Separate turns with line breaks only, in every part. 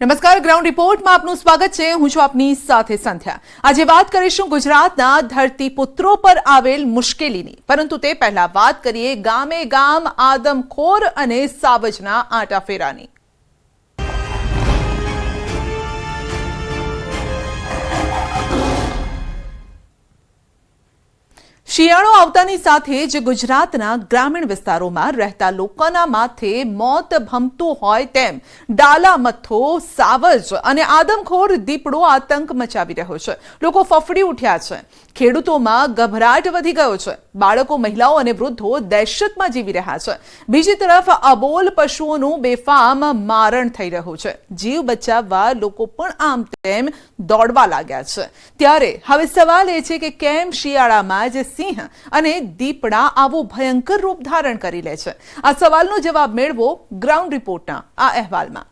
નમસ્કાર, ગ્રાઉન્ડ રિપોર્ટમાં આપનું સ્વાગત છે. હું છું આપની સાથે સંધ્યા. આજે વાત કરીશું ગુજરાતના ધરતીપુત્રો પર આવેલ મુશ્કેલીની, પરંતુ તે પહેલા વાત કરીએ ગામે ગામ આદમખોર અને સાવજના આંટાફેરાની. શિયાળો આવતાની સાથે જ ગુજરાતના ગ્રામીણ વિસ્તારોમાં રહેતા લોકોના માથે મોત ભમતું હોય તેમ ડાલા મથ્થો, સાવજ અને આદમખોર દીપડો આતંક મચાવી રહ્યો છે. લોકો ફફડી ઉઠ્યા છે. ખેડૂતોમાં ગભરાટ વધી ગયો છે. બાળકો, મહિલાઓ અને વૃદ્ધો દહેશતમાં જીવી રહ્યા છે. બીજી તરફ અબોલ પશુઓનું બેફામ મારણ થઈ રહ્યું છે. જીવ બચાવવા લોકો પણ આમ તેમ દોડવા લાગ્યા છે. ત્યારે હવે સવાલ એ છે કે કેમ શિયાળામાં જ સિંહ અને દીપડા આવું ભયંકર રૂપ ધારણ કરી લે છે? આ સવાલનો જવાબ મેળવો ગ્રાઉન્ડ રિપોર્ટના આ અહેવાલમાં.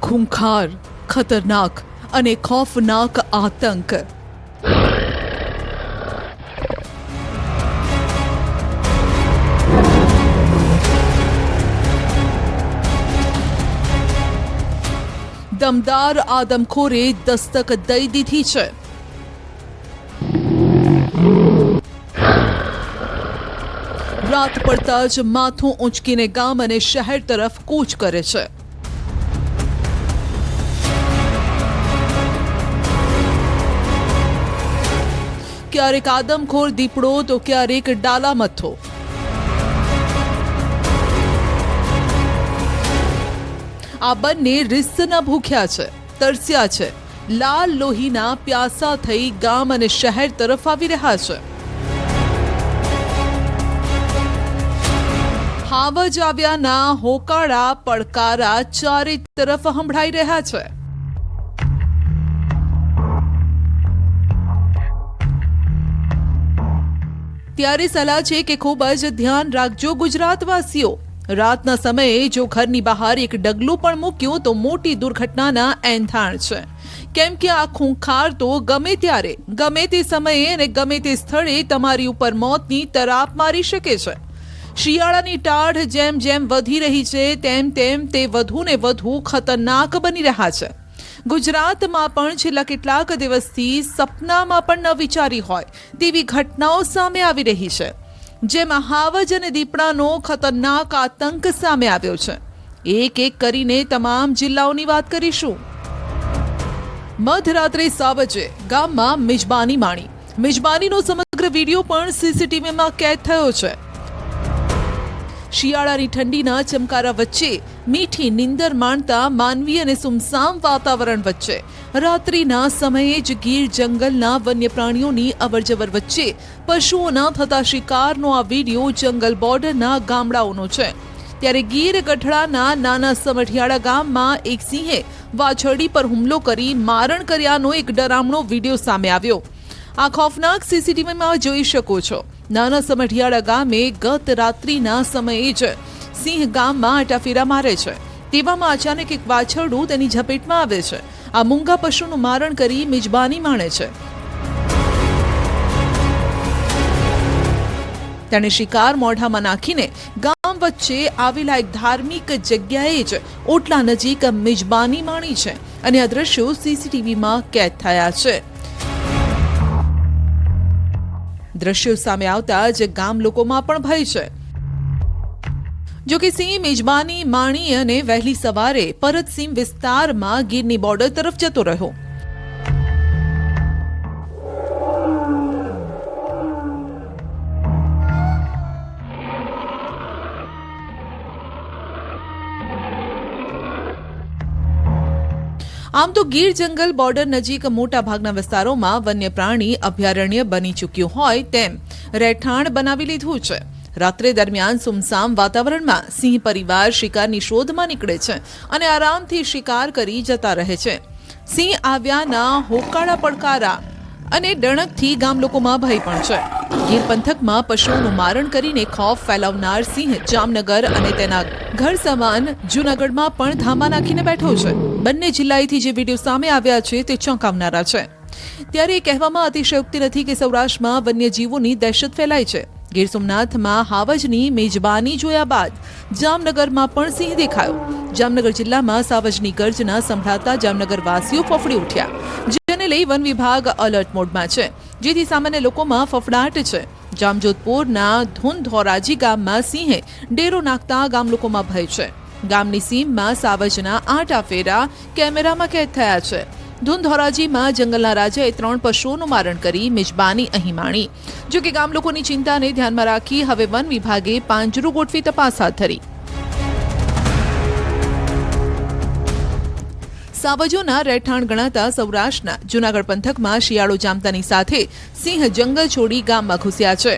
ખૂંખાર, ખતરનાક અને ખૌફનાક આતંક. દમદાર આદમખોરે દસ્તક દઈ દીધી છે. રાત પડતા જ માથું ઊંચકીને ગામ અને શહેર તરફ કૂચ કરે છે. ક્યારેક આદમખોર દીપડો તો ક્યારેક ડાલા મથ્થો. આ બંને રીસના ભૂખ્યા છે, તરસ્યા છે, લાલ લોહીના પ્યાસા થઈ ગામ અને શહેર તરફ આવી રહ્યા છે. હાવજ આવ્યાના હોકાળા પડકારા ચારે તરફ સંભળાઈ રહ્યા છે. ત્યારે સલાહ છે કે ખૂબ જ ધ્યાન રાખજો ગુજરાતવાસીઓ. રાતના સમયે જો ઘરની બહાર એક ડગલું પણ મૂક્યું તો મોટી દુર્ઘટનાના એંધાણ છે. કેમ કે આ ખૂંખાર તો ગમે ત્યારે, ગમે તે સમયે અને ગમે તે સ્થળે તમારી ઉપર મોતની તરાપ મારી શકે છે. શિયાળાની ટાઢ જેમ જેમ વધી રહી છે તેમ તેમ તે વધુ ને વધુ ખતરનાક બની રહ્યા છે. ગુજરાતમાં પણ છેલ્લા કેટલાક દિવસથી સપનામાં પણ ન વિચારી હોય તેવી ઘટનાઓ સામે આવી રહી છે, જેમાં હાવજ અને દીપડાનો ખતરનાક આતંક સામે આવ્યો છે. એક એક કરીને તમામ જિલ્લાઓની વાત કરીશું. મધરાત્રે સાવજે ગામમાં મિજબાની માણી. મિજબાનીનો સમગ્ર વિડીયો પણ સીસીટીવીમાં કેદ થયો છે. શિયાળાની ઠંડીના ચમકારા વચ્ચે મીઠી નીંદર માણતા માનવી અને સુમસામ વાતાવરણ વચ્ચે રાત્રિના સમયે જ ગીર જંગલના વન્ય પ્રાણીઓની અવરજવર વચ્ચે પશુઓના થતા શિકારનો આ વિડીયો જંગલ બોર્ડરના ગામડાઓનો છે. ત્યારે ગીર ગઢડાના નાના સમઢિયાળા ગામમાં એક સિંહે વાછરડી પર હુમલો કરી મારણ કર્યાનો એક ડરામણો વિડીયો સામે આવ્યો. આ ખૌફનાક સીસીટીવીમાં જોઈ શકો છો. નાના સમઢિયાળા ગામે ગત રાત્રિના સમયે જ સિંહ ગામમાં આંટાફેરા મારે છે. તેવામાં અચાનક એક વાછરડું તેની ઝપેટમાં આવે છે. આ મૂંગા પશુનું મારણ કરી મિજબાની માણે છે. તેણે શિકાર મોઢામાં નાખીને ગામ વચ્ચે આવેલા એક ધાર્મિક જગ્યાએ જ ઓટલા નજીક મિજબાની માણી છે અને આ દ્રશ્યો સીસીટીવીમાં કેદ થયા છે. દ્રશ્યો સામે આવતા જ ગામ લોકોમાં પણ ભય છે. જોકે સિંહ મિજબાની માણી અને વહેલી સવારે પરત સીમ વિસ્તારમાં ગીરની બોર્ડર તરફ જતો રહ્યો. આમ તો ગીર જંગલ બોર્ડર નજીક મોટા ભાગના વિસ્તારોમાં વન્ય પ્રાણી અભયારણ્ય બની ચૂક્યું હોય તેમ રહેઠાણ બનાવી લીધું છે. રાત્રે દરમિયાન સુમસામ વાતાવરણમાં સિંહ પરિવાર શિકારની શોધમાં નીકળે છે અને આરામથી શિકાર કરી જતા રહે છે. સિંહ આવ્યાના હોકાળા પડકારા અને ડણકથી ગામ લોકોમાં ભય પણ છે. ગીર પંથકમાં પશુઓનું મારણ કરીને ખૌફ ફેલાવનાર સિંહ જામનગર અને તેના ઘર સમાન જૂનાગઢમાં પણ ધામા નાખીને બેઠો છે. બંને જિલ્લાએથી જે વિડીયો સામે આવ્યા છે તે ચોંકાવનારા છે. ત્યારે એ કહેવામાં અતિશયોક્તિ નથી કે સૌરાષ્ટ્રમાં વન્યજીવોની દહેશત ફેલાય છે. ગીર સોમનાથમાં હાવજની મેજબાની જોયા બાદ જામનગરમાં પણ સિંહ દેખાયો. જામનગર જિલ્લામાં સાવજની ગર્જના સંભળાતા જામનગરવાસીઓ ફફડી ઉઠ્યા, જેને લઈ વન વિભાગ અલર્ટ મોડમાં છે, જેથી સામાન્ય લોકોમાં ફફડાટ છે. જામજોધપુરના ધુંધોરાજી ગામમાં સિંહે ડેરો નાખતા ગામ લોકોમાં ભય છે. ગામની સીમમાં સાવજના 8 ફેરા કેમેરામાં કેદ થયા છે. ધુંધોરાજીમાં જંગલના રાજાએ 3 પશુઓનું મારણ કરી મેજબાની અહીં માણી. જો કે ગામ લોકોની ચિંતાને ધ્યાનમાં રાખી હવે વન વિભાગે પાંજરું ગોઠવી તપાસ હાથ ધરી. સાવજોના રહેઠાણ ગણાતા સૌરાષ્ટ્રના જૂનાગઢ પંથકમાં શિયાળો જામતાની સાથે સિંહ જંગલ છોડી ગામમાં ઘૂસ્યા છે.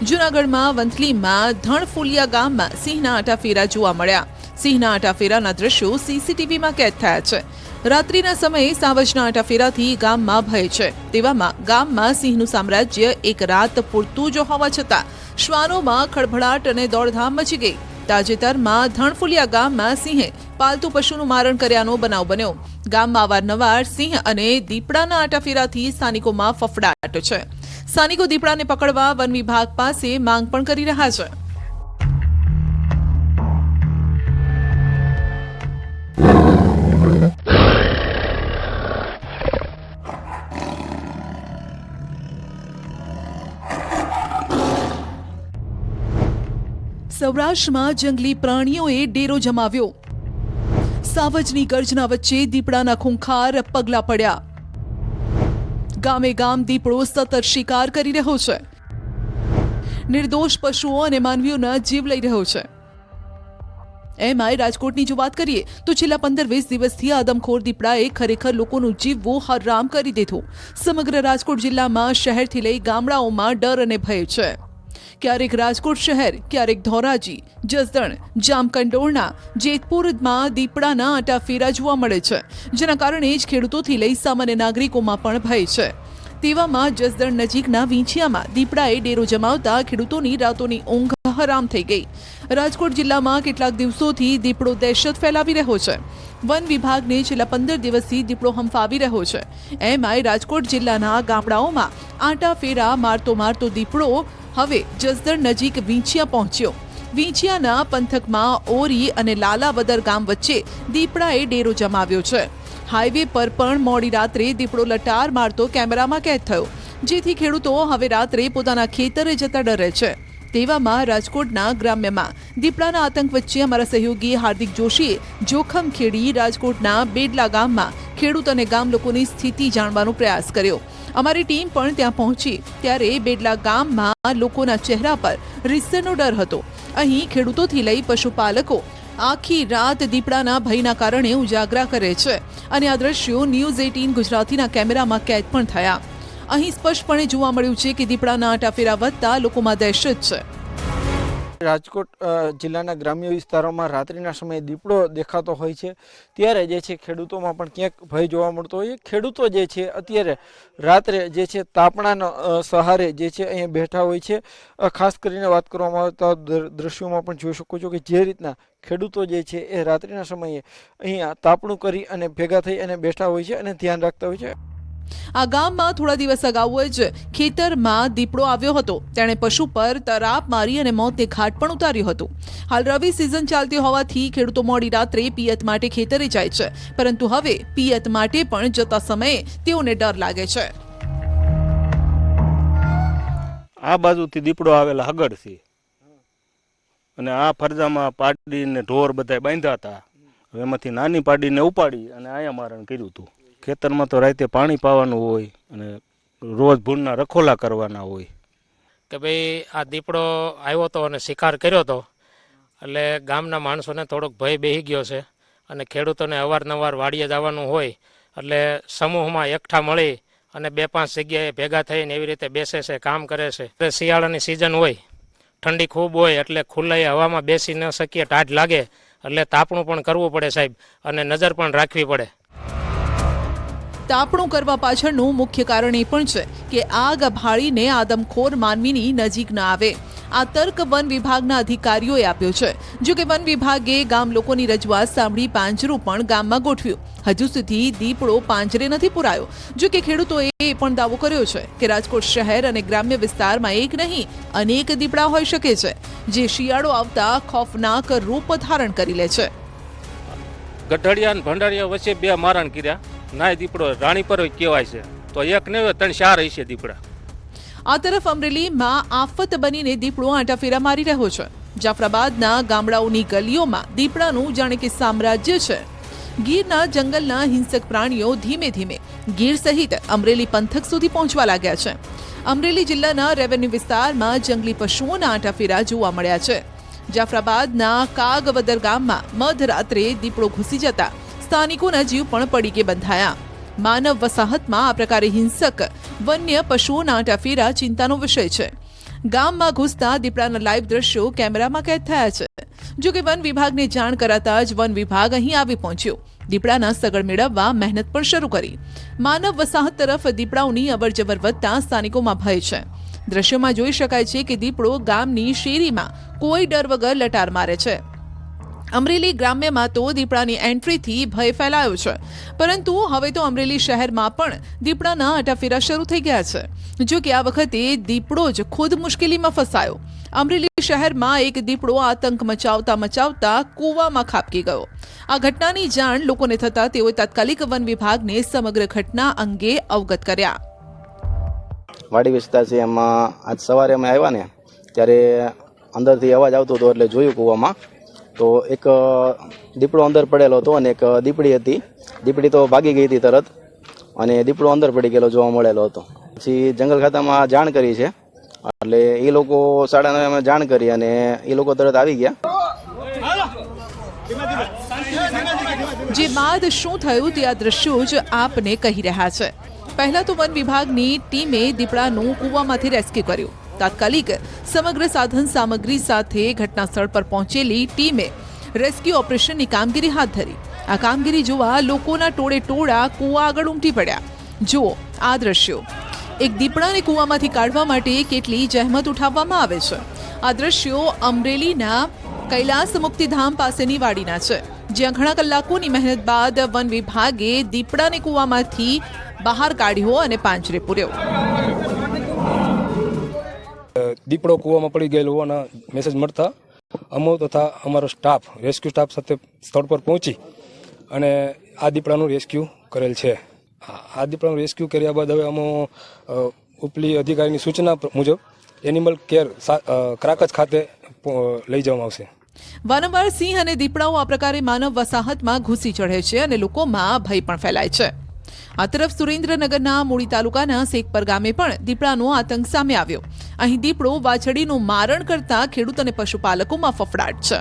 જૂનાગઢમાં વંથલીમાં ધણફુલિયા ગામમાં સિંહના 8 ફેરા જોવા મળ્યા. સિંહના 8 ફેરાના દ્રશ્યો સીસીટીવીમાં કેદ થયા છે. રાત્રિના સમયે સાવજના 8 ફેરાથી ગામમાં ભય છે. તેવામાં ગામમાં સિંહનું સામ્રાજ્ય એક રાત પૂરતું જ હોવા છતાં શ્વાનોમાં ખળભળાટ અને દોડધામ મચી ગઈ. તાજેતરમાં ધણફુલિયા ગામમાં સિંહે પાલતુ પશુનું મારણ કર્યાનો બનાવ બન્યો. ગામમાં અવારનવાર સિંહ અને દીપડાના 8 ફેરાથી સ્થાનિકોમાં ફફડાટ છે. સ્થાનિકો દીપડાને પકડવા વન વિભાગ પાસે માંગ પણ કરી રહ્યા છે. સૌરાષ્ટ્રમાં જંગલી પ્રાણીઓએ ડેરો જમાવ્યો. સાવજની ગર્જના વચ્ચે દીપડાના ખૂંખાર પગલા પડ્યા. ગામે ગામ દીપડો સતત શિકાર કરી રહ્યો છે. નિર્દોષ પશુઓ અને માનવીઓના જીવ લઈ રહ્યો છે. એમાંય રાજકોટની જો વાત કરીએ તો છેલ્લા 15-20 દિવસથી આદમખોર દીપડાએ ખરેખર લોકોનું જીવવું હરામ કરી દીધું. સમગ્ર રાજકોટ જિલ્લામાં શહેરથી લઈ ગામડાઓમાં ડર અને ભય છે. ક્યારેક રાજકોટ શહેર, ક્યારેક ધોરાજી, જસદણ, જામકંડોરણા, જેતપુરમાં દીપડાના 8 ફેરા જોવા મળે છે, જેના કારણે જ ખેડૂતોથી લઈ સામાન્ય નાગરિકોમાં પણ ભય છે. તેવામાં જસદણ નજીકના વીંછિયામાં દીપડાએ ડેરો જમાવતા ખેડૂતોની રાતોની ઊંઘ હરામ થઈ ગઈ. રાજકોટ જિલ્લામાં કેટલાક દિવસોથી દીપડો દહેશત ફેલાવી રહ્યો છે. વન વિભાગને છેલ્લા 15 દિવસથી દીપડો હંફાવી રહ્યો છે. એમાંય રાજકોટ જિલ્લાના ગામડાઓમાં 8 ફેરા મારતો દીપડો હવે જસદણ નજીક વીંછિયા પહોંચ્યો. વીંછિયાના પંથકમાં ઓરી અને લાલાવદર ગામ વચ્ચે દીપડાએ ડેરો જમાવ્યો છે. હાઈવે પર પણ મોડી રાત્રે દીપડો લટાર મારતો કેમેરામાં કેદ થયો, જેથી ખેડૂતો હવે રાત્રે પોતાના ખેતરે જતા ડરે છે. તેવામાં રાજકોટના ગ્રામ્યમાં દીપડાના આતંક વચ્ચે અમારા સહયોગી હાર્દિક જોશીએ જોખમ ખેડી રાજકોટના બેડલા ગામમાં ખેડૂત અને ગામ લોકોની સ્થિતિ જાણવાનો પ્રયાસ કર્યો. અમારી ટીમ પણ ત્યાં પહોંચી ત્યારે બેડલા ગામમાં લોકોના ચહેરા પર રીસનો ડર હતો. અહીં ખેડૂતોથી લઈ પશુપાલકો આખી રાત દીપડાના ભયના કારણે ઉજાગરા કરે છે અને આ દ્રશ્યો ન્યૂઝ 18 ગુજરાતીના કેમેરામાં કેદ પણ થયા. અહીં સ્પષ્ટપણે જોવા મળ્યું છે કે દીપડાના 8 ફેરા વધતા લોકોમાં દહેશત છે.
રાજકોટ જિલ્લાના ગ્રામ્ય વિસ્તારોમાં રાત્રિના સમયે દીપડો દેખાતો હોય છે, ત્યારે જે છે ખેડૂતોમાં પણ ક્યાંક ભય જોવા મળતો હોય છે. ખેડૂતો જે છે અત્યારે રાત્રે જે છે તાપણાના સહારે જે છે અહીંયા બેઠા હોય છે. ખાસ કરીને વાત કરવામાં આવે તો દ્રશ્યોમાં પણ જોઈ શકો છો કે જે રીતના ખેડૂતો જે છે એ રાત્રિના સમયે અહીંયા તાપણું કરી અને ભેગા થઈ અને બેઠા હોય છે અને ધ્યાન રાખતા હોય છે.
આ ગામમાં થોડા દિવસ અગાઉ જ ખેતરમાં દીપડો આવ્યો હતો. તેણે પશુ પર તરાપ મારી અને મોતને ઘાટ પણ ઉતાર્યું હતું. હાલ રવિ સિઝન ચાલતી હોવાથી ખેડૂતો મોડી રાત્રે પિયત માટે ખેતરે જાય છે, પરંતુ હવે પિયત માટે પણ જતા સમયે તેઓને ડર લાગે છે.
આ બાજુથી દીપડો આવેલા હગડથી અને આ ફરજામાં પાડીને ઢોર બધા બાંધ્યા હતા. એમાંથી નાની પાડીને ઉપાડી અને આયા મારણ કર્યું હતું. ખેતરમાં તો રાતે પાણી પાવાનું હોય અને રોજ ભૂંડના રખોલા કરવાના હોય.
કે ભાઈ આ દીપડો આવ્યો હતો અને શિકાર કર્યો હતો એટલે ગામના માણસોને થોડોક ભય બેસી ગયો છે અને ખેડૂતોને અવારનવાર વાડીએ જવાનું હોય એટલે સમૂહમાં એકઠા મળી અને 2-5 જગ્યાએ ભેગા થઈને એવી રીતે બેસે છે, કામ કરે છે. શિયાળાની સિઝન હોય, ઠંડી ખૂબ હોય એટલે ખુલ્લા હવામાં બેસી ન શકીએ, ટાઢ લાગે એટલે તાપણું પણ કરવું પડે સાહેબ, અને નજર પણ રાખવી પડે.
તાપણું કરવા પાછળનું મુખ્ય કારણ એ પણ છે કે આગ ભાળીને આદમખોર માનવીની નજીક ન આવે. આ તર્ક વન વિભાગના અધિકારીઓએ આપ્યો છે. જો કે વન વિભાગે ગામ લોકોની રજૂઆત સાંભળી પાંજરું પણ ગામમાં ગોઠવ્યું. હજુ સુધી દીપડો પાંજરે નથી પુરાયો. જો કે ખેડૂતોએ એ પણ દાવો કર્યો છે કે રાજકોટ શહેર અને ગ્રામ્ય વિસ્તારમાં એક નહીં અનેક દીપડા હોઈ શકે છે, જે શિયાળો આવતા ખોફનાક રૂપ ધારણ કરી લે છે.
ગઢડિયા અને ભંડારીયા વચ્ચે 2 મારણ કર્યા. નાય દીપડો રાણી પર કહેવાય છે, તો એક ને 3-4 હશે દીપડા.
આ તરફ અમરેલીમાં આફત બનીને દીપડો આંટાફેરા મારી રહ્યો છે. જાફરાબાદના ગામડાઓની ગલીઓમાં દીપડાનું જાણે કે સામ્રાજ્ય છે. ગીરના જંગલના હિંસક પ્રાણીઓ ધીમે ધીમે ગીર સહિત અમરેલી પંથક સુધી પહોંચવા લાગ્યા છે. અમરેલી જિલ્લાના રેવન્યુ વિસ્તારમાં જંગલી પશુઓના આંટાફેરા જોવા મળ્યા છે. જાફરાબાદના કાગવદર ગામમાં મધરાત્રે દીપડો ઘૂસી જતા સ્થાનિકોના જીવ પણ પડીકે બંધાયા. માનવ વસાહતમાં આ પ્રકારે હિંસક વન્ય પશુઓના આંટાફેરા ચિંતાનો વિષય છે. ગામમાં ઘૂસતા દીપડાના લાઈવ દ્રશ્યો કેમેરામાં કેદ થયા છે. જો કે વન વિભાગને જાણ કરાતા જ વન વિભાગ અહીં આવી પહોંચ્યો. દીપડાના સગડ મેળવવા મહેનત પણ શરૂ કરી. માનવ વસાહત તરફ દીપડાઓની અવરજવર વધતા સ્થાનિકોમાં ભય છે. દ્રશ્યોમાં જોઈ શકાય છે કે દીપડો ગામની શેરીમાં કોઈ ડર વગર લટાર મારે છે. અમરેલી ગ્રામ્યમાં તો દીપડાની એન્ટ્રીથી ભય ફેલાયો છે, પરંતુ હવે તો અમરેલી શહેરમાં પણ દીપડાના આંટાફેરા શરૂ થઈ ગયા છે. જો કે આ વખતે દીપડો જ ખુદ મુશ્કેલીમાં ફસાયો. અમરેલી શહેરમાં એક દીપડો આતંક મચાવતા કૂવામાં ખાબકી ગયો. આ ઘટનાની જાણ લોકોને થતા તેઓએ તાત્કાલિક વન વિભાગને સમગ્ર ઘટના અંગે અવગત કર્યા.
વાડી વિસ્તાર છે, એમાં આજ સવારે અમે આવ્યા ને ત્યારે અંદરથી અવાજ આવતો હતો એટલે જોયું કૂવામાં તો એક દીપડો અંદર પડેલો હતો અને એક દીપડી હતી. દીપડી તો ભાગી ગઈ હતી તરત અને દીપડો અંદર પડી ગયેલો જોવા મળેલો હતો. પછી જંગલ ખાતામાં જાણ કરી છે એટલે એ લોકો 9:30 જાણ કરી અને એ લોકો તરત આવી ગયા.
જે બાદ શું થયું તે આ દ્રશ્યો જ આપને કહી રહ્યા છે. પહેલા તો વન વિભાગની ટીમે દીપડાનું કૂવામાંથી રેસ્ક્યુ કર્યું. તાત્કાલિક સમગ્ર સાધન સામગ્રી સાથે ઘટના સ્થળ પર પહોંચેલી ટીમે રેસ્ક્યુ ઓપરેશનની કામગીરી હાથ ધરી. આ કામગીરી જોવા લોકોના ટોળે ટોળા કૂવા આગળ ઉમટી પડ્યા. જુઓ આ દ્રશ્યો. એક દીપડાને કૂવામાંથી કાઢવા માટે કેટલી જહેમત ઉઠાવવામાં આવે છે. આ દ્રશ્યો અમરેલીના કૈલાસ મુક્તિધામ પાસેની વાડીના છે, જ્યાં ઘણા કલાકોની મહેનત બાદ વન વિભાગે દીપડાને કૂવામાંથી બહાર કાઢ્યો અને પાંજરે પૂર્યો.
દીપડો કૂવામાં પડી ગયેલો હોવાના મેસેજ મળતા અમો તથા અમારો સ્ટાફ રેસ્ક્યુ સ્ટાફ સાથે સ્થળ પર પહોંચી અને આ દીપડાનું રેસ્ક્યુ કરેલ છે. આ દીપડાનું રેસ્ક્યુ કર્યા બાદ હવે અમો ઉપલી અધિકારીની સૂચના મુજબ એનિમલ કેર ક્રાકચ ખાતે લઈ જવામાં આવશે.
વારંવાર સિંહ અને દીપડાઓ આ પ્રકારે માનવ વસાહતમાં ઘૂસી ચઢે છે અને લોકોમાં ભય પણ ફેલાય છે. આ તરફ સુરેન્દ્રનગરના મૂળી તાલુકાના શેખપર ગામે પણ દીપડાનો આતંક સામે આવ્યો. અહીં દીપડો વાછડીનું મારણ કરતા ખેડૂત અને પશુપાલકોમાં ફફડાટ છે.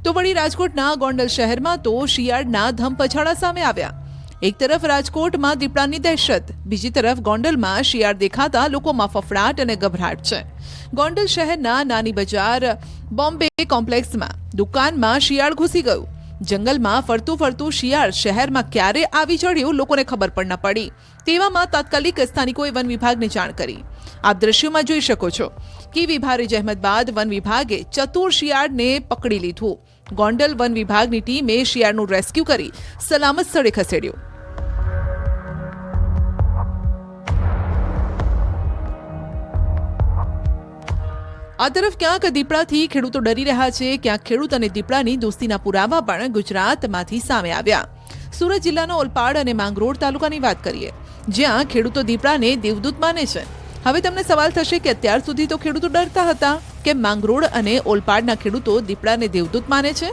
તો વળી રાજકોટના ગોંડલ શહેરમાં તો શિયાળના ધમપછાડા સામે આવ્યા. એક તરફ રાજકોટમાં દીપડાની દહેશત, બીજી તરફ ગોંડલમાં શિયાળ દેખાતા લોકોમાં ફફડાટ અને ગભરાટ છે. ગોંડલ શહેરના નાની બજાર બોમ્બે કોમ્પ્લેક્સમાં દુકાનમાં શિયાળ ઘૂસી ગયું. જંગલમાં ફરતું શિયાળ શહેરમાં ક્યારે આવી ચડ્યું લોકોને ખબર પણ ન પડી. તેવામાં તાત્કાલિક સ્થાનિકોએ વન વિભાગને જાણ કરી. આપ દ્રશ્યોમાં જોઈ શકો છો. કેવી ભારે જહેમત બાદ વન વિભાગે ચતુર શિયાળને પકડી લીધું. ગોંડલ વન વિભાગની ટીમે શિયાળનું રેસ્ક્યુ કરી સલામત સ્થળે ખસેડ્યું. આ તરફ ક્યાંક દીપડાથી ખેડૂતો ડરી રહ્યા છે, ક્યાંક ખેડૂત અને દીપડાની દોસ્તીના પુરાવા પણ ગુજરાતમાંથી સામે આવ્યા. સુરત જિલ્લાનો ઓલપાડ અને માંગરોળ તાલુકાની વાત કરીએ, જ્યાં ખેડૂતો દીપડાને દેવદૂત માને છે. હવે તમને સવાલ થશે કે અત્યાર સુધી તો ખેડૂતો ડરતા હતા, કે માંગરોળ અને ઓલપાડના ખેડૂતો દીપડાને દેવદૂત માને છે?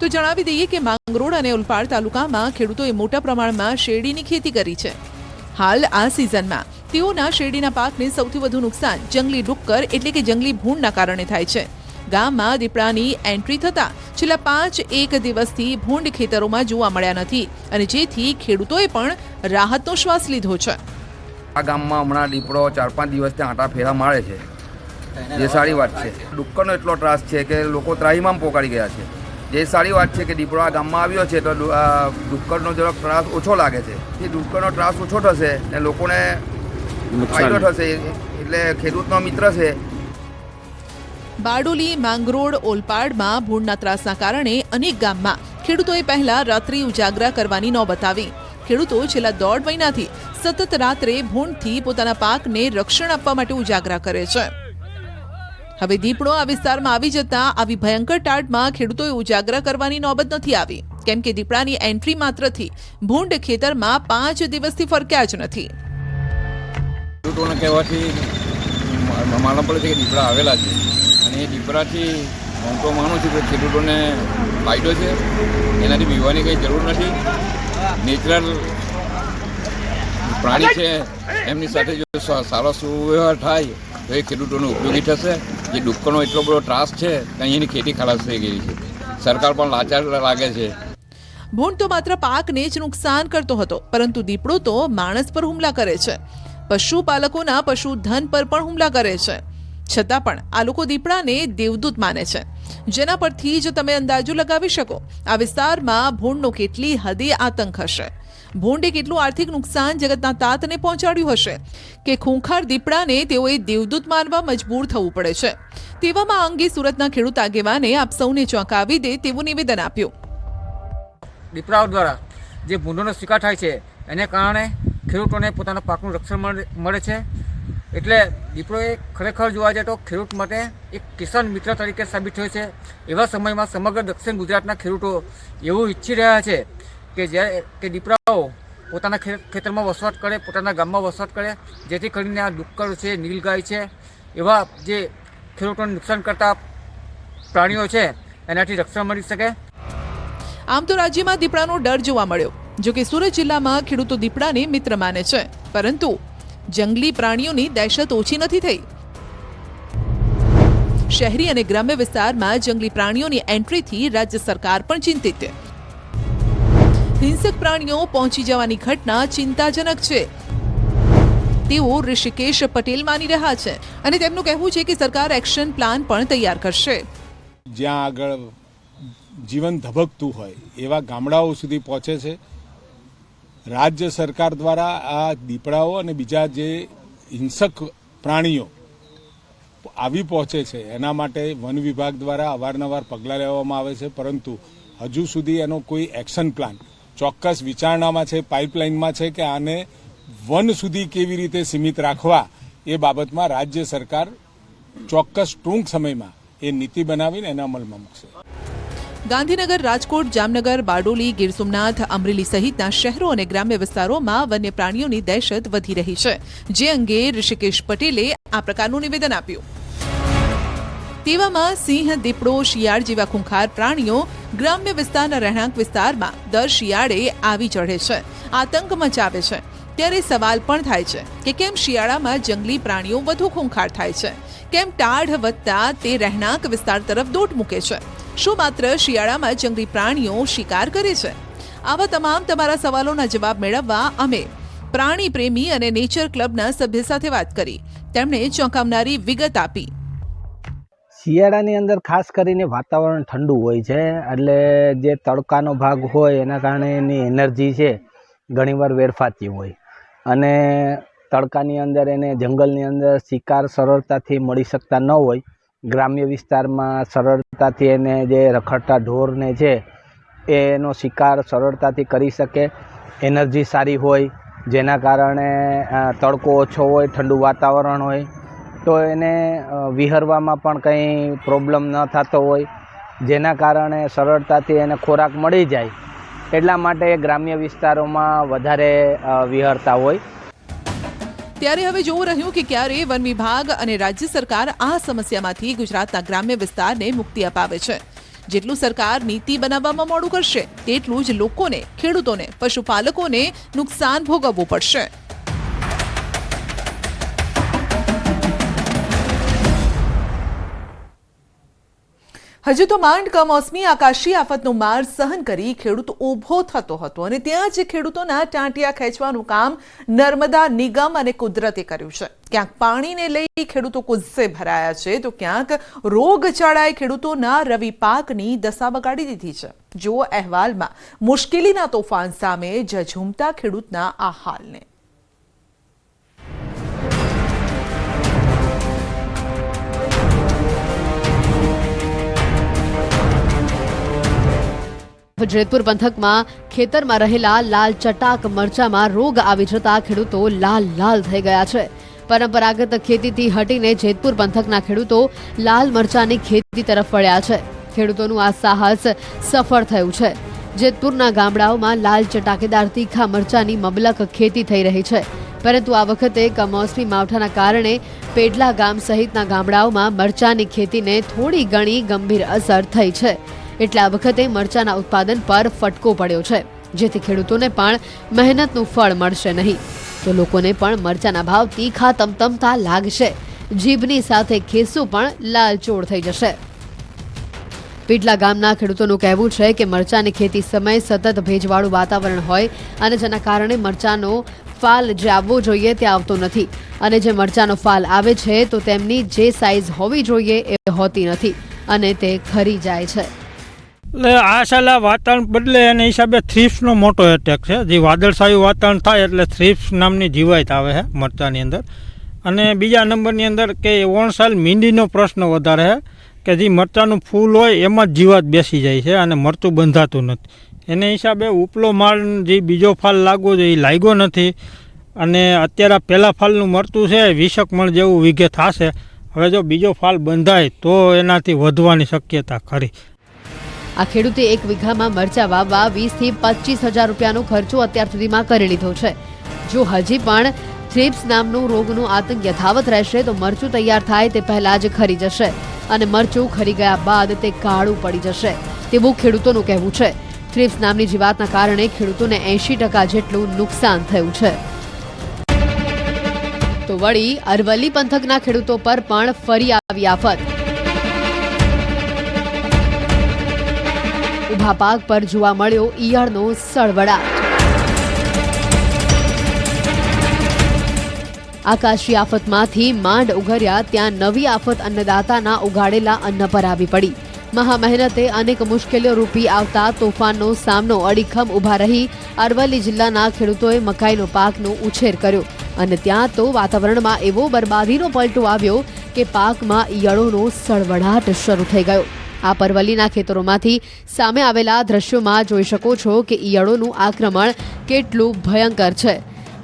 તો જણાવી દઈએ કે માંગરોળ અને ઓલપાડ તાલુકામાં ખેડૂતોએ મોટા પ્રમાણમાં શેરડીની ખેતી કરી છે. હાલ આ સિઝનમાં તેઓના શેરડીના પાકને સૌથી વધુ નુકસાન જંગલી ડુક્કર એટલે કે જંગલી ભૂંડના કારણે થાય છે. ગામમાં દીપડાની એન્ટ્રી થતા છેલ્લા 5 દિવસથી ભૂંડ ખેતરોમાં જોવા મળ્યા નથી અને જેથી ખેડૂતોએ પણ રાહતનો શ્વાસ લીધો છે.
આ ગામમાં હમણાં દીપડો 4-5 દિવસથી આંટા ફેરા મારે છે, જે સારી વાત છે. ડુક્કરનો એટલો ત્રાસ છે કે લોકો ત્રાહીમામ પોકારી ગયા છે. જે સારી વાત છે કે દીપડો આ ગામમાં આવ્યો છે તો ડુક્કરનો જરાક ત્રાસ ઓછો લાગે છે. એ ડુક્કરનો ત્રાસ ઓછો થશે અને લોકોને ફાયદો થશે, એટલે ખેડૂતનો મિત્ર છે.
બારડોલી, માંગરોળ, ઓલપાડમાં ભૂંડના ત્રાસના કારણે અનેક ગામમાં ખેડૂતોએ પહેલા રાત્રિ ઉજાગરા કરવાની નોબત આવી. ખેડૂતો છેલ્લા 1.5 મહિનાથી સતત રાત્રે ભૂંડથી પોતાના પાકને રક્ષણ આપવા માટે ઉજાગરા કરે છે. હવે દીપડો આ વિસ્તારમાં આવી જતા આવી ભયંકર ટાઢમાં ખેડૂતોએ ઉજાગરા કરવાની નોબત નથી આવી, કેમ કે દીપડાની એન્ટ્રી માત્રથી ભૂંડ ખેતરમાં 5 દિવસથી ફરક્યા જ નથી.
ખેડૂતોને કહેવાથી માલમ પડે છે કે દીપડા આવેલા છે, અને એ દીપડાથી હું તો માનું છું કે ખેડૂતોને ફાયદો છે. એનાથી બીવાની કંઈ જરૂર નથી. નેચરલ પ્રાણી છે, એમની સાથે જો સારો સુવ્યવહાર થાય તો એ ખેડૂતોને ઉપયોગી થશે. જે ડુક્કરનો એટલો બધો ત્રાસ છે કે અહીંની ખેતી ખલાસ થઈ ગઈ છે. સરકાર પણ લાચાર લાગે છે.
ભૂંડ તો માત્ર પાકને જ નુકસાન કરતો હતો, પરંતુ દીપડો તો માણસ પર હુમલા કરે છે. પશુપાલકોના પશુધન પર પણ હુમલા કરે છે. છતાં પણ આ લોકો દીપડાને દેવદૂત માને છે, જેના પરથી જ તમે અંદાજો લગાવી શકો આ વિસ્તારમાં ભૂંડનો કેટલી હદે આતંક હશે. ભૂંડે કેટલું આર્થિક નુકસાન જગતના તાતને પહોંચાડ્યું હશે કે ખૂંખાર દીપડાને તેઓએ દેવદૂત માનવા મજબૂર થવું પડે છે. તેવામાં આ અંગે સુરતના ખેડૂત આગેવાને આપ સૌને ચોંકાવી દે તેવું નિવેદન આપ્યું.
દીપડાઓ દ્વારા જે ભૂંડોનો શિકાર થાય છે એને કારણે ખેડૂતોને પોતાના પાકનું રક્ષણ મળે છે. એટલે દીપડો એ ખરેખર જોવા જાય તો ખેડૂત માટે એક કિસાન મિત્ર તરીકે સાબિત થયો છે. એવા સમયમાં સમગ્ર દક્ષિણ ગુજરાતના ખેડૂતો એવું ઈચ્છી રહ્યા છે કે જ્યારે કે દીપડાઓ પોતાના ખેતરમાં વસવાટ કરે, પોતાના ગામમાં વસવાટ કરે, જેથી કરીને આ ડુક્કર છે, નીલગાય છે, એવા જે ખેડૂતોને નુકસાન કરતા પ્રાણીઓ છે એનાથી રક્ષણ મળી શકે.
આમ તો રાજ્યમાં દીપડાનો ડર જોવા મળ્યો. જો કે સુરત જિલ્લામાં ખેડૂતો દીપડાને મિત્ર માને છે, પરંતુ જંગલી પ્રાણીઓની દહેશત ઓછી નથી થઈ. શહેરી અને ગ્રામ્ય વિસ્તારમાં જંગલી પ્રાણીઓની એન્ટ્રીથી રાજ્ય સરકાર પણ ચિંતિત છે. હિંસક પ્રાણીઓ પહોંચી જવાની ઘટના ચિંતાજનક છે તેઓ ઋષિકેશ પટેલ માની રહ્યા છે, અને તેમનું કહેવું છે કે સરકાર એક્શન પ્લાન પણ તૈયાર કરશે.
જ્યાં આગળ જીવન ધબકતું હોય એવા ગામડાઓ સુધી પહોંચે છે. રાજ્ય સરકાર દ્વારા આ દીપડાઓ અને બીજા જે હિંસક પ્રાણીઓ આવી પહોંચે છે એના માટે વન વિભાગ દ્વારા અવારનવાર પગલાં લેવામાં આવે છે, પરંતુ હજુ સુધી એનો કોઈ એક્શન પ્લાન ચોક્કસ વિચારણામાં છે, પાઇપલાઇનમાં છે કે આને વન સુધી કેવી રીતે સીમિત રાખવા એ બાબતમાં રાજ્ય સરકાર ચોક્કસ ટૂંક સમયમાં એ નીતિ બનાવીને એના અમલમાં મૂકશે.
ગાંધીનગર, રાજકોટ, જામનગર, બારડોલી, ગીર સોમનાથ, અમરેલી સહિતના શહેરો અને ગ્રામ્ય વિસ્તારોમાં વન્ય પ્રાણીઓની દહેશત વધી રહી છે, જે અંગે ઋષિકેશ પટેલે આ પ્રકારનું નિવેદન આપ્યું. તેવામાં સિંહ, દીપડો, શિયાળ જેવા ખૂંખાર પ્રાણીઓ ગ્રામ્ય વિસ્તારના રહેણાંક વિસ્તારમાં દર શિયાળે આવી ચઢે છે, આતંક મચાવે છે. ત્યારે સવાલ પણ થાય છે કે કેમ શિયાળામાં જંગલી પ્રાણીઓ વધુ ખૂંખાર થાય છે? કેમ ટાઢ વધતા તે રહેણાંક વિસ્તાર તરફ દોટ મૂકે છે? શું માત્ર શિયાળામાં જંગલી પ્રાણીઓ શિકાર કરે છે? આવા તમામ તમારા સવાલોના જવાબ મેળવવા અમે પ્રાણી પ્રેમી અને નેચર ક્લબના સભ્ય સાથે વાત કરી. તેમણે ચોંકાવનારી વિગત આપી.
શિયાળાની અંદર ખાસ કરીને વાતાવરણ ઠંડુ હોય છે, એટલે જે તડકાનો ભાગ હોય એના કારણે એની એનર્જી છે ઘણીવાર વેરફાતી હોય, અને તડકાની અંદર એને જંગલની અંદર શિકાર સરળતાથી મળી શકતા ન હોય. ગ્રામ્ય વિસ્તારમાં સરળતાથી એને જે રખડતા ઢોરને છે એનો શિકાર સરળતાથી કરી શકે. એનર્જી સારી હોય, જેના કારણે તડકો ઓછો હોય, ઠંડુ વાતાવરણ હોય, તો એને વિહરવામાં પણ કંઈ પ્રોબ્લેમ ન થતો હોય, જેના કારણે સરળતાથી એને ખોરાક મળી જાય. એટલા માટે ગ્રામ્ય વિસ્તારોમાં વધારે વિહરતા હોય.
ત્યારે હવે જોવું રહ્યું કે ક્યારે વન વિભાગ અને રાજ્ય સરકાર આ સમસ્યામાંથી ગુજરાતના ગ્રામ્ય વિસ્તારને મુક્તિ અપાવે છે. જેટલું સરકાર નીતિ બનાવવામાં મોડું કરશે, તેટલું જ લોકોને, ખેડૂતોને, પશુપાલકોને નુકસાન ભોગવવું પડશે. હજુ તો માંડ કમોસમી આકાશી આફતનો માર સહન કરી ખેડૂત ઊભો થતો હતો, અને ત્યાં જ ખેડૂતોના ટાંટિયા ખેંચવાનું કામ નર્મદા નિગમ અને કુદરતે કર્યું છે. ક્યાંક પાણીને લઈ ખેડૂતો ગુસ્સે ભરાયા છે, તો ક્યાંક રોગચાળાએ ખેડૂતોના રવિ પાકની દશા બગાડી દીધી છે. જુઓ અહેવાલમાં મુશ્કેલીના તોફાન સામે ઝઝૂમતા ખેડૂતના આ હાલને.
જેતપુર પંથકમાં ખેતરમાં રહેલા લાલ ચટાક મરચામાં રોગ આવી જતા ખેડૂતો લાલ થઈ ગયા છે. પરંપરાગત ખેતીથી હટીને જેતપુર પંથકના ખેડૂતો લાલ મરચાની ખેતી તરફ વળ્યા છે. ખેડૂતોનું આ સાહસ સફળ થયું છે. જેતપુરના ગામડાઓમાં લાલ ચટાકેદાર તીખા મરચાની મબલક ખેતી થઈ રહી છે. પરંતુ આ વખતે કમોસમી માવઠાના કારણે પેડલા ગામ સહિતના ગામડાઓમાં મરચાની ખેતીને થોડી ઘણી ગંભીર અસર થઈ છે. એટલે આ વખતે મરચાના ઉત્પાદન પર ફટકો પડ્યો છે, જેથી ખેડૂતોને પણ મહેનતનું ફળ મળશે નહીં, તો લોકોને પણ મરચાના ભાવ તીખા તમતમતા લાગશે. જીભની સાથે ખેસું પણ લાલચોળ થઈ જશે. પીટલા ગામના ખેડૂતોનું કહેવું છે કે મરચાની ખેતી સમયે સતત ભેજવાળું વાતાવરણ હોય અને જેના કારણે મરચાનો ફાલ જે આવવો જોઈએ તે આવતો નથી, અને જે મરચાનો ફાલ આવે છે તો તેમની જે સાઇઝ હોવી જોઈએ એ હોતી નથી અને તે ખરી જાય છે.
એટલે આ સાલ વાતાવરણ બદલે એના હિસાબે થ્રીપ્સનો મોટો એટેક છે. જે વાદળછાયું વાતાવરણ થાય એટલે થ્રીપ્સ નામની જીવાત આવે છે મરચાની અંદર. અને બીજા નંબરની અંદર કે ઓણ સાલ મીંડીનો પ્રશ્ન વધારે છે કે જે મરચાનું ફૂલ હોય એમાં જ જીવાત બેસી જાય છે અને મરચું બંધાતું નથી. એને હિસાબે ઉપલો માળ જે બીજો ફાલ લાગવો જોઈએ એ લાગ્યો નથી. અને અત્યારે પહેલાં ફાલનું મરચું છે 20 મણ જેવું વીઘે થશે. હવે જો બીજો ફાલ બંધાય તો એનાથી વધવાની શક્યતા ખરી.
આ ખેડૂતે 1 વીઘામાં મરચા વાવવા 20 થી 25 હજાર રૂપિયાનો ખર્ચો અત્યાર સુધીમાં કરી લીધો છે. જો હજી પણ થ્રીપ્સ નામનું રોગનું આતંક યથાવત રહેશે તો મરચું તૈયાર થાય તે પહેલા જ ખરી જશે અને મરચું ખરી ગયા બાદ તે કાળું પડી જશે તેવું ખેડૂતોનું કહેવું છે. થ્રીપ્સ નામની જીવાતના કારણે ખેડૂતોને 80% જેટલું નુકસાન થયું છે. તો વળી અરવલ્લી પંથકના ખેડૂતો પર પણ ફરી આવી આફત. ઊભા પાક પર જોવા મળ્યો ઈયળનો સળવળાટ. આકાશી આફતમાંથી માંડ ઉઘર્યા ત્યાં નવી આફત અન્નદાતાના ઉગાડેલા અન્ન પર આવી પડી. મહા મહેનતે અનેક મુશ્કેલીઓ રૂપી આવતા તોફાનનો સામનો અડીખમ ઊભા રહી અરવલ્લી જિલ્લાના ખેડૂતોએ મકાઈનો પાકનો ઉછેર કર્યો અને ત્યાં તો વાતાવરણમાં એવો બરબાદીનો પલટો આવ્યો કે પાકમાં ઈયળોનો સળવળાટ શરૂ થઈ ગયો. આપ અરવલ્લીના ખેતરોમાંથી સામે આવેલા દ્રશ્યોમાં જોઈ શકો છો કે ઈયળોનું આક્રમણ કેટલું ભયંકર છે.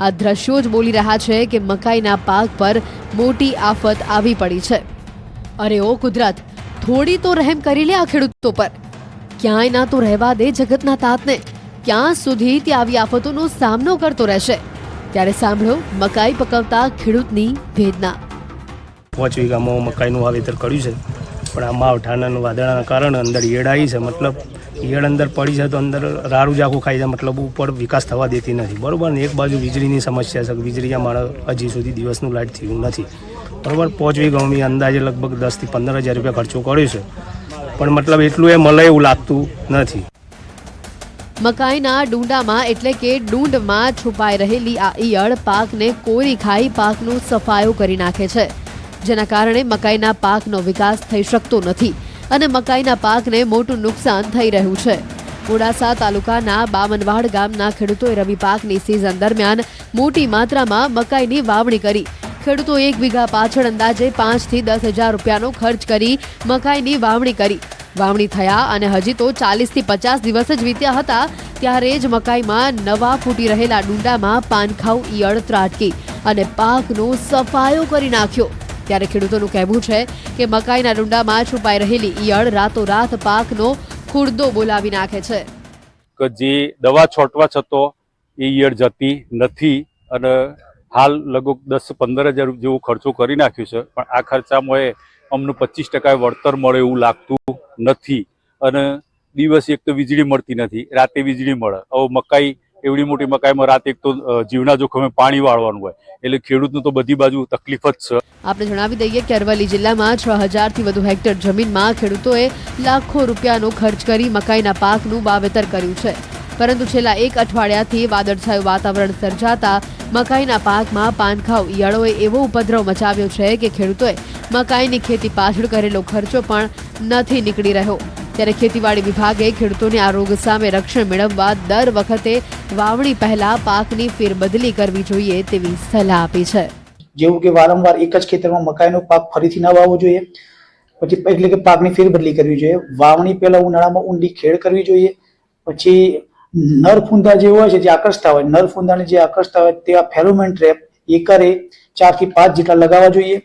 આ દ્રશ્યો જ બોલી રહ્યા છે કે મકાઈના પાક પર મોટી આફત આવી પડી છે. અરે ઓ કુદરત, થોડી તો રહેમ કરી લે આ ખેડૂતો પર. ક્યાંય ના તો રહેવા દે જગતના તાતને. ક્યાં સુધી તે આવી આફતોનો સામનો કરતો રહેશે? ત્યારે સાંભળો મકાઈ પકવતા ખેડૂતની વેદના.
5 વીઘામાં મકાઈનું વાવેતર કર્યું છે, પણ આ માવઠાના વાદળાના કારણે અંદર ઈયળ આવી છે. મતલબ ઈયળ અંદર પડી છે તો અંદર રારું જાખું ખાઈ જાય, મતલબ ઉપર વિકાસ થવા દેતી નથી. બરાબર ને એક બાજુ વીજળીની સમસ્યા છે, વીજળી અમારે હજી સુધી દિવસનું લાઇટ થયું નથી. બરાબર 5 વીઘામાં અંદાજે લગભગ 10 થી 15 હજાર રૂપિયા ખર્ચો કર્યો છે, પણ મતલબ એટલું એ મળે એવું લાગતું નથી.
મકાઈના ડુંડામાં એટલે કે ડુંડમાં છુપાઈ રહેલી આ ઈયળ પાકને કોરી ખાઈ પાકનો સફાયો કરી નાખે છે, જેના કારણે મકાઈના પાકનો વિકાસ થઈ શકતો નથી અને મકાઈના પાકને મોટું નુકસાન થઈ રહ્યું છે. મોડાસા તાલુકાના બામનવાડ ગામના ખેડૂતોએ રવિ પાકની સિઝન દરમિયાન મોટી માત્રામાં મકાઈની વાવણી કરી. ખેડૂતો 1 વીઘા પાછળ અંદાજે 5 થી 10 હજાર રૂપિયાનો ખર્ચ કરી મકાઈની વાવણી કરી. વાવણી થયા અને હજી તો 40 થી 50 દિવસ જ વીત્યા હતા ત્યારે જ મકાઈમાં નવા ફૂટી રહેલા ડુંડામાં પાનખાઉ ઈયળ ત્રાટકી અને પાકનો સફાયો કરી નાખ્યો. ત્યારે ખેડૂતોનું કહેવું છે કે મકાઈના ડુંડામાં છુપાઈ રહેલી ઈયળ રાતોરાત પાકનો ખુરદો બોલાવી નાખે છે.
કે જે દવા છોટવા છતો એ ઈયળ જતી નથી અને હાલ લગભગ 10-15 હજાર જેવો ખર્ચો કરી નાખ્યો છે, પણ આ ખર્ચામાં અમને 25% વળતર મળે એવું લાગતું નથી. અને દિવસ એક તો વીજળી મળતી નથી, રાતે વીજળી મળે. હવે મકાઈ એવડી મોટી મકાઈમાં રાતે એક તો જીવના જોખમે પાણી વાળવાનું હોય, એટલે ખેડૂતનું તો બધી બાજુ તકલીફ જ છે.
આપણે જણાવી દઈએ કે અરવલ્લી જિલ્લામાં 6000 થી વધુ હેક્ટર જમીનમાં ખેડૂતોએ લાખો રૂપિયાનો ખર્ચ કરી મકાઈના પાકનું વાવેતર કર્યું છે, પરંતુ છેલ્લા 1 અઠવાડિયાથી વાદળછાયું વાતાવરણ સર્જાતા મકાઈના પાકમાં પાનખાઉ ઈયળોએ એવો ઉપદ્રવ મચાવ્યો છે કે ખેડૂતોએ મકાઈની ખેતી પાછળ કરેલો ખર્ચો પણ નથી નીકળી રહ્યો. ત્યારે ખેતીવાડી વિભાગે ખેડૂતોને આ રોગ સામે રક્ષણ મેળવવા દર વખતે વાવણી પહેલા પાકની ફેરબદલી કરવી જોઈએ તેવી સલાહ આપી છે.
જેવું કે વારંવાર એક જ ખેતરમાં મકાઈનો પાક ફરીથી ન વાવવો જોઈએ, પછી એટલે કે પાકની ફેરબદલી કરવી જોઈએ. વાવણી પહેલા ઉનાળામાં ઊંડી ખેડ કરવી જોઈએ, પછી નર ફૂંદા જે હોય છે જે આકર્ષતા હોય, નર ફૂંદાને જે આકર્ષતા હોય તેવા ફેરોમેન ટ્રેપ એકરે 4 થી 5 જેટલા લગાવવા જોઈએ.